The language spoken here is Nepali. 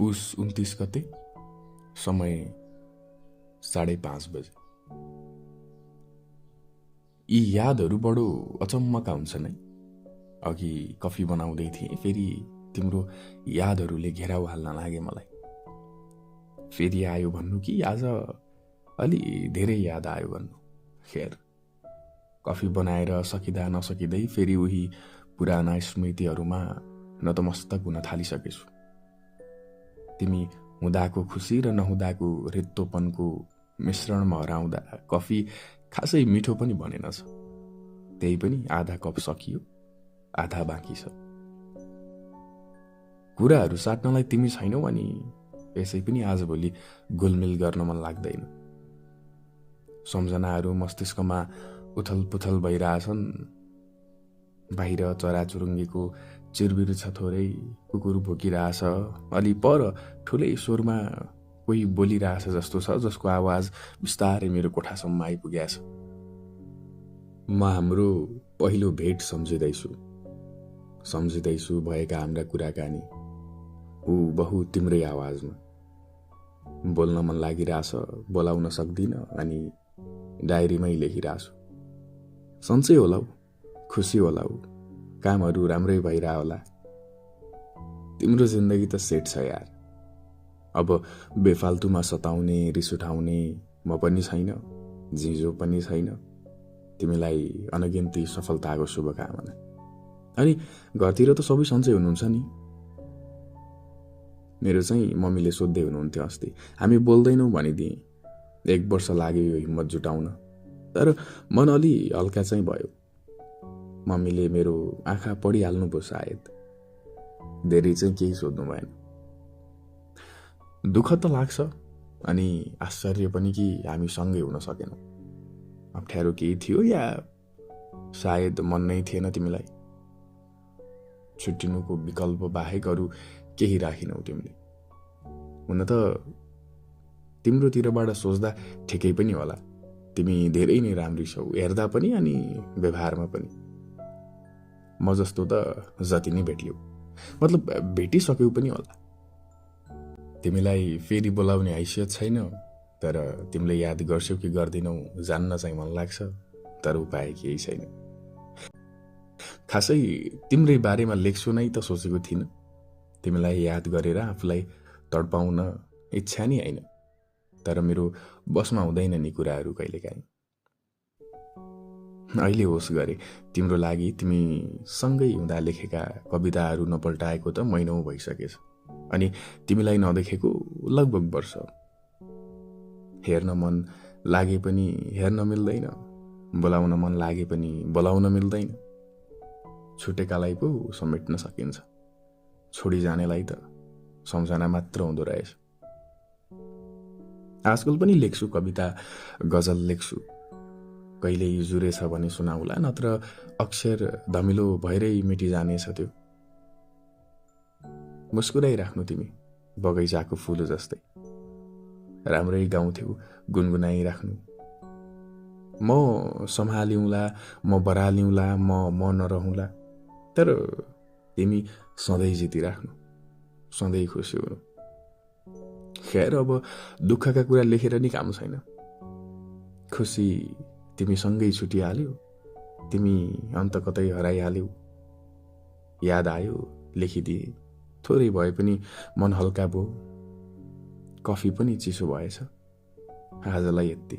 पुस 29 गते, समय 5:30 बजे। यी यादहरू बडो अचम्मका हुन्छन् है। अघि कफी बनाउँदै थिएँ, फेरि तिम्रो यादहरूले घेराउ हाल्न लागे मलाई। फेरि आयो भन्नु कि आज अलि धेरै याद आयो भन्नु। खेर, कफी बनाएर सकिँदा नसकिँदै फेरि उही पुराना स्मृतिहरूमा नतमस्तक हुन थालिसकेछु। तिमी हुँदाको खुसी र नहुँदाको रित्तोपनको मिश्रणमा हराउँदा कफी खासै मिठो पनि बनेनछ। त्यही पनि आधा कप सकियो, आधा बाँकी छ। कुराहरू साट्नलाई तिमी छैनौ अनि यसै पनि आजभोलि गोलमेल गर्न मन लाग्दैन। सम्झनाहरू मस्तिष्कमा उथल पुथल भइरहेछन्। बाहिर चराचुरुङ्गीको चिरबिर छ, थोरै कुकुर भुकिरहेछ, अलि पर ठुलै स्वरमा कोही बोलिरहेछ जस्तो छ, जसको आवाज बिस्तारै मेरो कोठासम्म आइपुगेछ। म हाम्रो पहिलो भेट सम्झिँदैछु भएका हाम्रा कुराकानी। ऊ बहु तिम्रै आवाजमा। बोल्न मन लागिरहेछ, बोलाउन सक्दिनँ अनि डायरीमै लेखिरहेछु। सन्चै होला ऊ, खुसी होला ऊ, कामहरू राम्रै भइरह होला। तिम्रो जिन्दगी त सेट छ यार। अब बेफाल्तुमा सताउने, रिस उठाउने म पनि छैन, जिजो पनि छैन। तिमीलाई अनगिन्ती सफलताको शुभकामना। अनि घरतिर त सबै सन्चै हुनुहुन्छ नि? मेरो चाहिँ मम्मीले सोध्दै हुनुहुन्थ्यो अस्ति, हामी बोल्दैनौँ भनिदिएँ। 1 वर्ष लाग्यो यो हिम्मत जुटाउन, तर मन अलि हल्का चाहिँ भयो। मम्मीले मेरो आँखा पढिहाल्नु भयो सायद। धेरै चाहिँ केही सोध्नु भएन। दुःख त लाग्छ अनि आश्चर्य पनि कि हामी सँगै हुन सकेनौँ। अप्ठ्यारो केही थियो या सायद मन नै थिएन तिमीलाई? छुट्टिनुको विकल्प बाहेक अरू केही राखिनौ तिमीले। हुन त तिम्रोतिरबाट सोच्दा ठिकै पनि होला। तिमी धेरै नै राम्री छौ, हेर्दा पनि अनि व्यवहारमा पनि। म जस्तो त जति नै भेट्यौ, मतलब भेटिसक्यौ पनि होला। तिमीलाई फेरि बोलाउने हैसियत छैन, तर तिमीले याद गर्छौ कि गर्दिनौ जान्न चाहिँ मन लाग्छ, तर उपाय केही छैन। खासै तिम्रै बारेमा लेख्छु नै त सोचेको थिइनँ। तिमीलाई याद गरेर आफूलाई तडपाउन इच्छा नि होइन, तर मेरो बसमा हुँदैन नि कुराहरू कहिलेकाहीँ। अहिले होस् गरे तिम्रो लागि तिमी सँगै हुँदा लेखेका कविताहरू नपल्टाएको त महिनौँ भइसकेछ, अनि तिमीलाई नदेखेको लगभग वर्ष। हेर्न मन लागे पनि हेर्न मिल्दैन, बोलाउन मन लागे पनि बोलाउन मिल्दैन। छुटेकालाई पो समेट्न सकिन्छ, छोडी जानेलाई त सम्झना मात्र हुँदो रहेछ। आजकल पनि लेख्छु कविता, गजल लेख्छु। कहिले जुरेछ भने सुनाउला, नत्र अक्षर धमिलो भएरै मेटिजानेछ त्यो। मुस्कुराइराख्नु तिमी बगैँचाको फुल जस्तै, राम्रै गाउँथ्यौ गुनगुनाइराख्नु। म सम्हालिउँला, म बरालिउँला, म नरहुँला, तर तिमी सधैँ जितिराख्नु, सधैँ खुसी हुनु। खैर, अब दुःखका कुरा लेखेर नि काम छैन। खुसी तिमी सँगै छुटिहाल्यो, तिमी अन्त कतै हराइहाल्यौ। याद आयो, लेखिदिए, थोरै भए पनि मन हल्का भयो। कफी पनि चिसो भएछ। आजलाई यति।